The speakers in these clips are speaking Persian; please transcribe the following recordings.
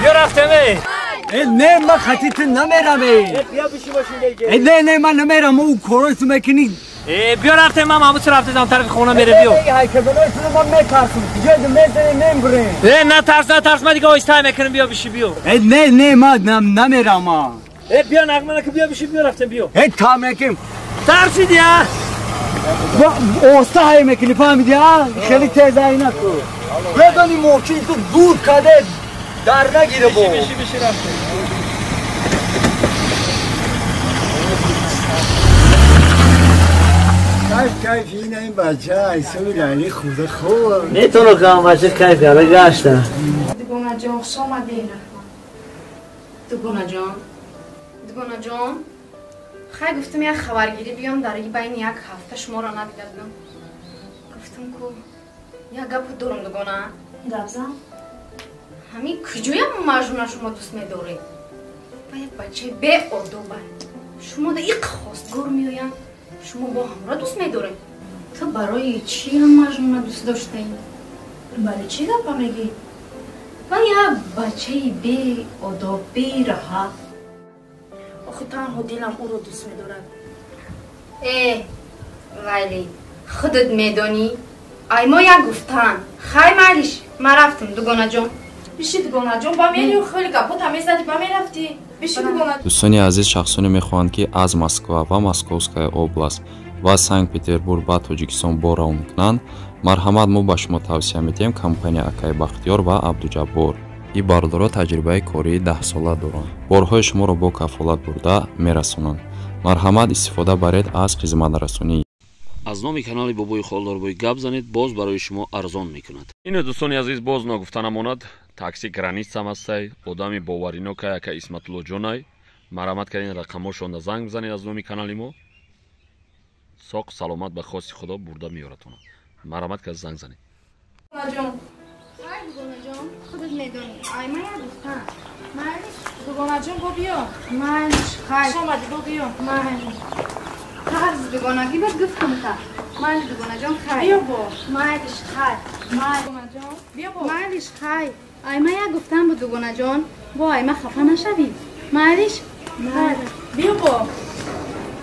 بیا رفتم نه من خطیت نمیرم بیا بیشی باشین نه من نمیرم او کارایتو میکنی بیا رفتم من محمود رفته دم طرف خونه میره بیا که بلایتون من میترسم دیگه میزنی نمیبره نه ترس من دیگه آیسته میکنم بیا بیشی بیا نه من نمیرم بیا نغمه که بیا بیشی بیا رفتم بیا تا میکنم ترسیدی ها اوستا های میکنی فهمیدی ها خیلی تیزایی نکن بدانی موکی تو دور کده در نگیره با بیشی رفتم کیف اینه این بچه ایسوی لعلی خوده خوب میتونو که هم بچه کیف یالا گشتم دگونا جان خوش آمدین دگونا جان خیلی گفتم یک خبرگیری بیام در بین یک هفته شما را ندیده بودم گفتم که یک گپ دارم دگونا گپزم همین کجایم مجنون شما دوست می‌داری و یک بچه به آدابه شما در یک خواستگار میآیند شما با همراه دوست می‌داری تو برای چی هم مجنون دوست داشته ای؟ برای چی گپ میگی؟ و یک بچه به آداب به راحت آخه تنها دلم او رو دوست می‌دارد ولی خودت میدانی ای ما یک گفتن خیلی معلیش ما رفتم دگونا جان بیشی دگونا جان با میری و خیلی گپا تمیز زدی با میرفتی بیشی دگونا дӯстони азиз шахсоне мехоҳанд ки аз москва ва московская област ва санкт петербург ба тоҷикистон борав мекунанд марҳамат мо ба шумо тавсия медиҳем компания акай бахтиёр ва абдуҷаббор ин бардора таҷрибаи кории 10 сола доранд борҳои шуморо бо кафолат бурда мерасонанд марҳамат истифода баред аз хизматрасонӣ аз номи канали бобои холдорбои гап занед боз барои шумо арзон мекунад ино дӯстони азиз боз ногуфта намонад такси границам ҳастай одами боваринокай ака исматуллоҷонай марҳамат кардин рақамошонда занг бизанед аз номи канали мо соқ саломат ба хости худо бурда меёратонад марҳамат кард занг занед خودت میدونی ای من یک گفتم دگونا جان با بیا منش خیلی شما دی با بیا من قرض دگونگی بهت گفتم تا من دگونا جان خیلی بیا با منش خیلی من دگونا جان بیا با منش خیلی ای من یک گفتم با دگونا جان با ای من خفه نشوی منش خیلی بیا با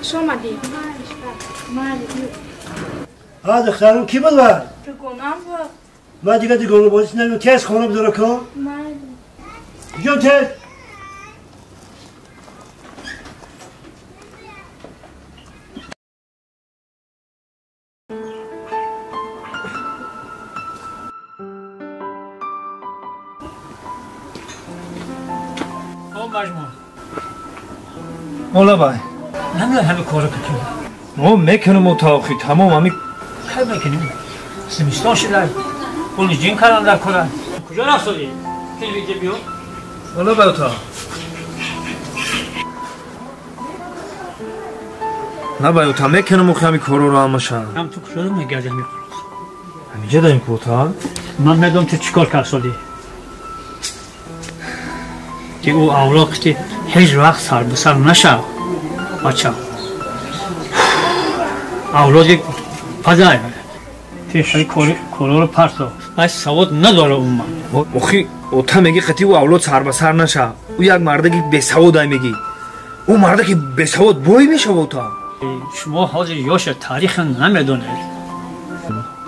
شما دی منش خیلی ها دخترم کی بود بر؟ دگونم با من دیگه دگونه بازیش نمیم تیز خانه بداره کن؟ من جان تیز مجموع مولا بای نمیدونم همه کارو بکنیم ما میکنم و تاخی تمام همین خیلی میکنیم سمیستان شده اون جین کردن در کارن کجا رفتاری؟ خیلی بگه بیو مولا بای تا نه بای تا میکنم و همین کارو رو همشن هم تو کجا رو میگردی همین همینجا داریم که تا من میدونم تو چیکار کردی که او اولاقی هیچ وقت سر به سر نشه بچه اولادی پدر تیشی کارا رو پرتو از سواد نداره اون من اخی اوتا میگی قطعی او اولاد سر به سر نشه او یک مرده که به سواد های میگی او مرده که به سواد بای میشه اوتا شما حاضر یاش تاریخ نمیدونید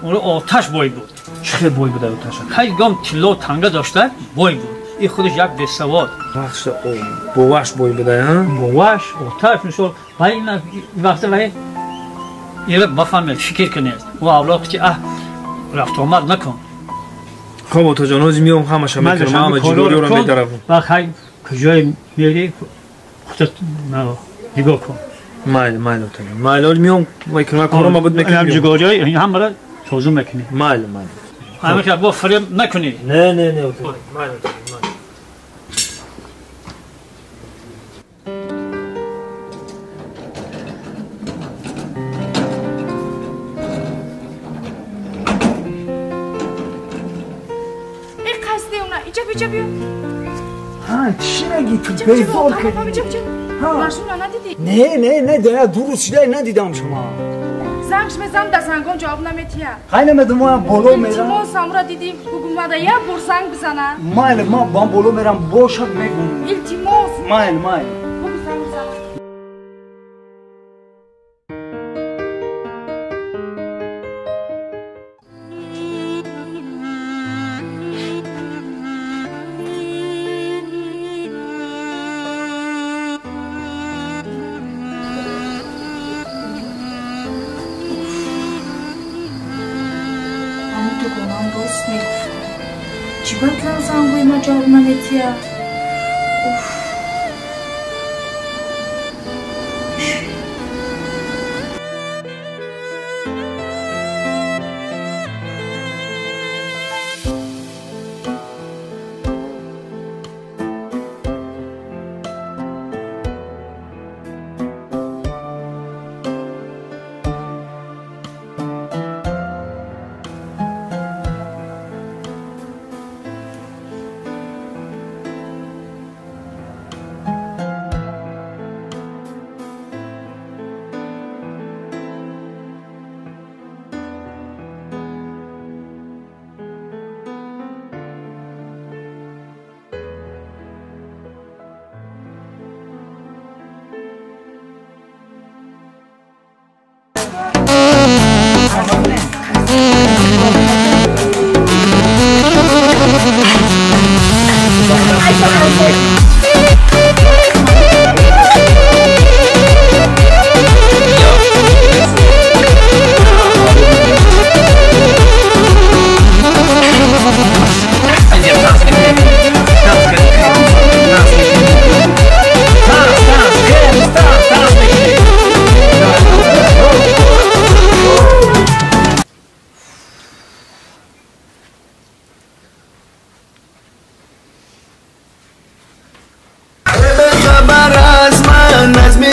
اون آتش بای بود چه بای بود آتش خیلی گام تلو تنگه داشته بای بود این خودش یک به سواد وقت بواش بای بوده ها بواش آتش میشه ولی این وقت ولی یه بفهمید فکر کنید و اولاد که رفت آمد نکن خب اوتا جان روزی میام همش میکنم همه جلوری رو میدارم و خیلی کجای میری خودت نگاه کن مایل اوتا جان مایل میام میکنم کارم بود میکنم هم جگاجای این هم برای توضیح میکنی مایل همه که با فریب نکنی نه اوتا مایل اینجا بیا چی میگی تو بیزار کردی؟ ماشون رو ندیدی؟ نه درست شده ندیدم شما زنگش میزنم در زنگان جواب نمیتیه. خیلی نمیدم ما بالا میرم. التماس سامورا دیدیم بگم یک بار زنگ بزنه. مایل ما با بالا میرم باشد میگم. التماس. مایل. بگو زنگ بزنه. چی بطلن زنگوی ما جواب نمیتیه؟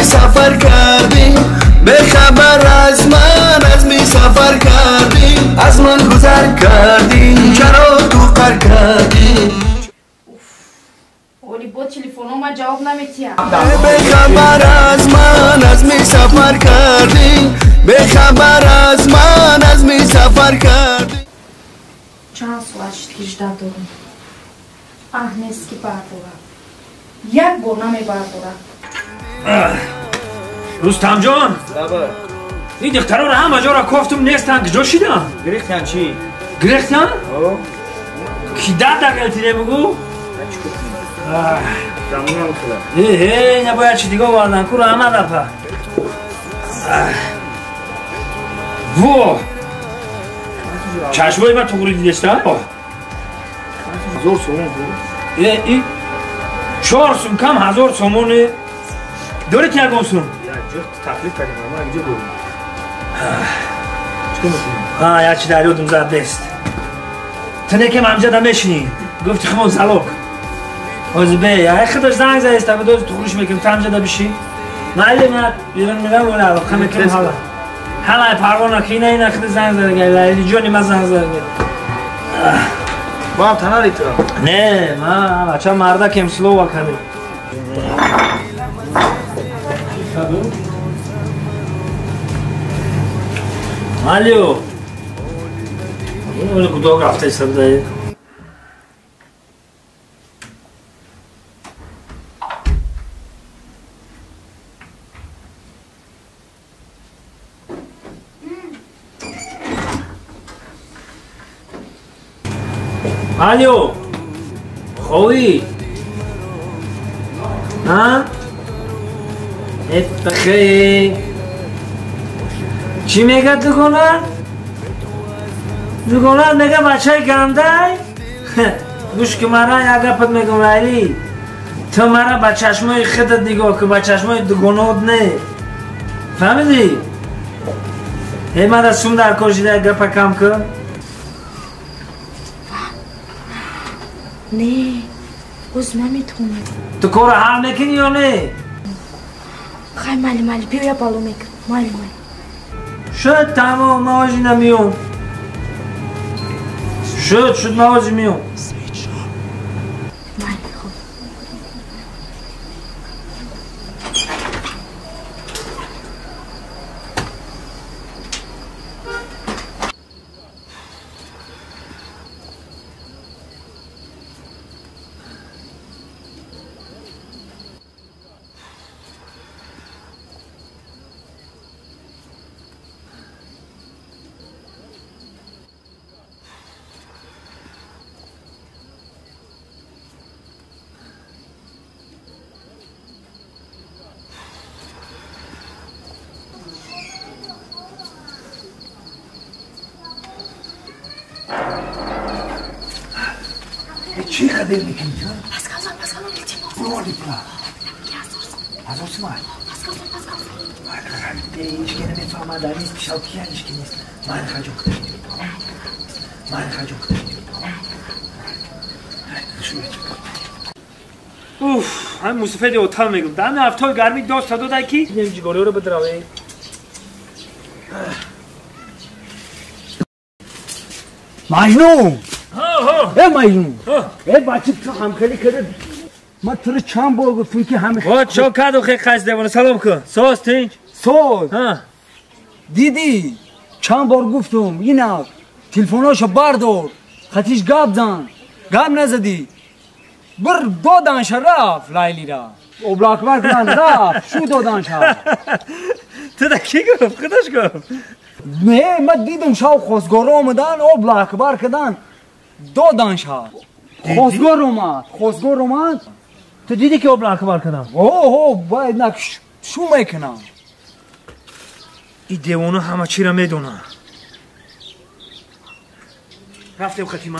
سفر کردی به خبر از من سفر کردی از من گذر کردی چرا تو قر کردی اولی با تلفن ما جواب نمیتیه به خبر از من سفر کردی به خبر از من سفر کردی چند سوال شد که جدا دارم نیست که بردارم یک بار نمی بردارم رستم جان این دخترها را همه جا را کافتم نیستن کجا شدن؟ گریختن چی؟ گریختن؟ کی در گلتیده بگو؟ نباید چی دیگه واردن کورا همه رفه وو چشمای من تو گوری دیدشتن؟ 1000 سومون بود این 4 سوم کم 1000 سومونه دارید یک سوم؟ یک جفت تقلیب کردیم اما اینجا داریم چکه میکنیم؟ یک چی در یادم زد بست تنه که ممجده میشنی گفتی خمون زلوک آزبه یک خودش زنگ زده است تا دوست تو خورش میکنم تمجده بشی معلم بیرون میرم و نه خمه کنم حالا همه پروانه که اینه خود زنگ زده گیلی جونی من زنگ زده با هم تنها ریتر نه ما بچه مرده کم سلو وکرده Алло. Ну, куда графтay сардай? Алло. خوی. ها؟ اتخی. چی میگه دگونر؟ دگونر میگه بچه گنده گوش که مرا یک گپت میگم ولی تو مرا با چشمای خودت نگاه که با چشمای دگونات نه فهمیدی؟ هی من از سوم در کشیده یک گپ کم کن نه باز نمیتونم تو کار حل میکنی یا نه؟ خیلی مالی بیا یا بالو میکن مالی شد تمام موازی نمیون شد موازی میون چقدر میکنی؟ پاسکال التماس. بردی پول. 1000 تومان. هیچ که نمیفهمه در نیست پیش اوکی هیچ که نیست. من خرجم کنم. هم موسیفید اوتال میگم. دم هفتال گرمی دوست تا دو دکی. نمیجی گوری رو بدراوی. مجنون. مجنون. بچه تو همکاری کرد. ما تو رو چند بار گفتم که همه. وا چو کادو خیلی خاص دیوانه سلام کن. سوست اینج. سوست. دیدی چند بار گفتم اینا تلفناشو بردار خطیش گاب زن گاب نزدی بر دادنش رفت لیلی را اوبلاک برکن رفت شو دادنش تو دا کی گفت خودش گفت نه من دیدم شاو خوزگار آمدن اوبلاک برکدن دادنش خوزگار اومد تو دیدی که اوبلاک برکدن اوه باید نک شو میکنم این دیوانه همه چی را میدونه رفتیم خطیمه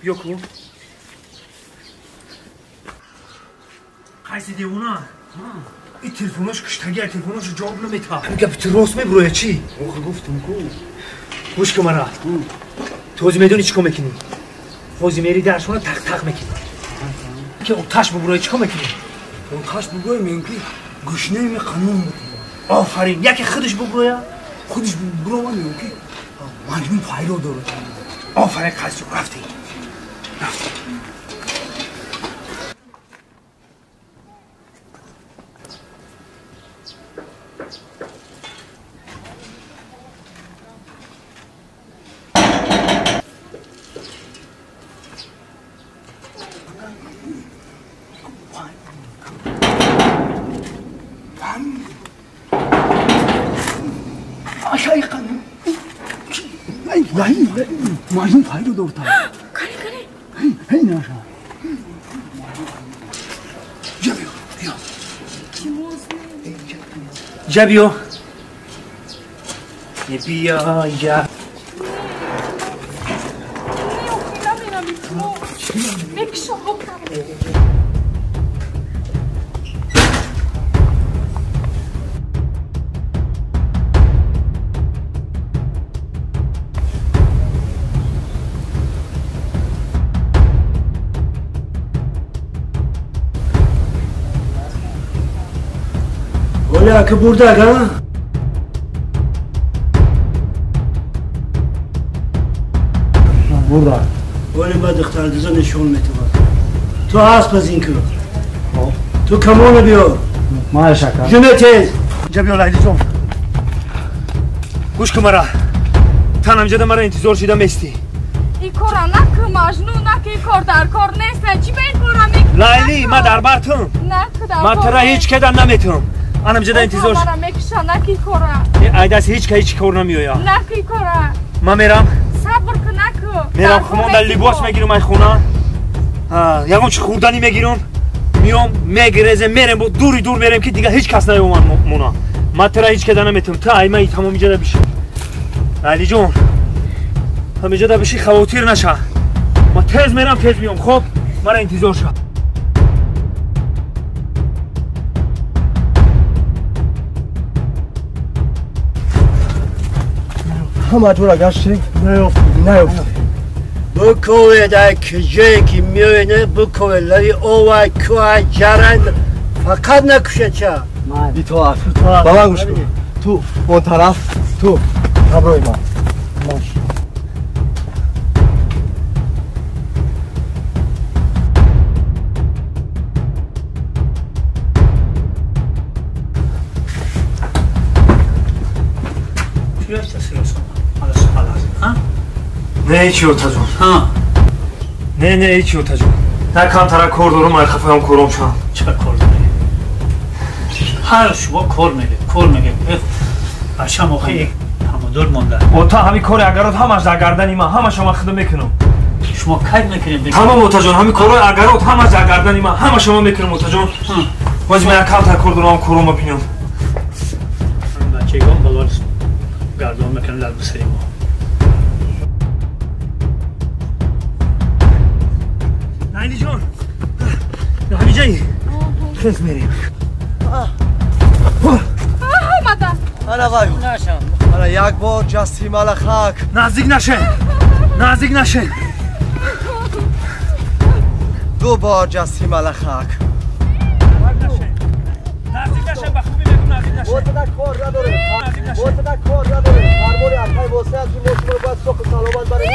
بیا کو قیسی دیوانه این تلفوناش کشتگی تلفوناش جواب نمیده میگه تو راست میبروه چی؟ اوه گفتم کو گوش که مرا توزی میدونی چی کن میکنی؟ خوزی میری درشونه تق میکنی که اوتاش ببروه چی کن میکنی؟ اوتاش ببروه میگی گوشنه می قانون بکنی آفرین یکی خودش ببروه خودش ببروه میگی مجموع فایلو داره آفرین قیسی رفتی آشای قانون مجنون فایلو دورتا کاری هی ناشا جابیو بیا یا ولی که برده اگه برده ولی با دختر دوزا نشون میتوان تو هست پس این کن تو کمونه بیار ما شکر جمعه تیز اینجا بیار لیلی جون گوش که مرا تنم جده مرا انتظار شده میستی این کارا نکه مجنون نکه این کار در کار نیست چی به این کارا میکنی؟ لیلی من در برتم نکه در من ترا هیچ کدن نمیتونم انم جده انتظار مرا میکشه نکه این کارا ایدست هیچ کار نمیویا نکه این کارا من میرم صبر که نکه میرم خمون در لباس میگیرم این خونه یکم چه خوردنی میگیرم میام میگرزم میرم با دور میرم که دیگه هیچ کس نیومد مونا من ترا هیچ کدن نمیتونم تا ایمه ای تمام جده بشی علی جون همه جده بشی خواتیر نشه من تیز میرم تیز میام خب مرا انتظار شد همه جورا گشتی نیفتی بکوه در کجایی که میوینه بکوه لری اوه کوه جرند فقط نکشه چه بی تو حرف با من گوش کن تو اون طرف تو همراه من ماش نه ایچی اوتا جون نه ایچی اوتا جون نه کم ترک کار دارم من خفه هم کارم شم چه کار داری؟ هر شما کار میگه بچم آخه همه مانده اوتا همی کار اگرات همش در گردنی من همه شما خدم میکنم شما کار میکنیم تمام اوتا جون همی کار اگرات همش در گردنی من همه شما میکنم اوتا جون باز من کم ترک کار دارم کارم ببینم بچگان بلار گردان میکنم لبسه ما نایلی جان نایلی جایی خیز میریم اومدم انا غایو انا یک بار جسیم علی خاک نزدیک نشین دو بار جسیم علی خاک نزدیک نشین به خوبی بگو نزدیک نشین بوتدک کار نداره فرمولی اکای واسه از این موسیقی باید سخت سلامت برای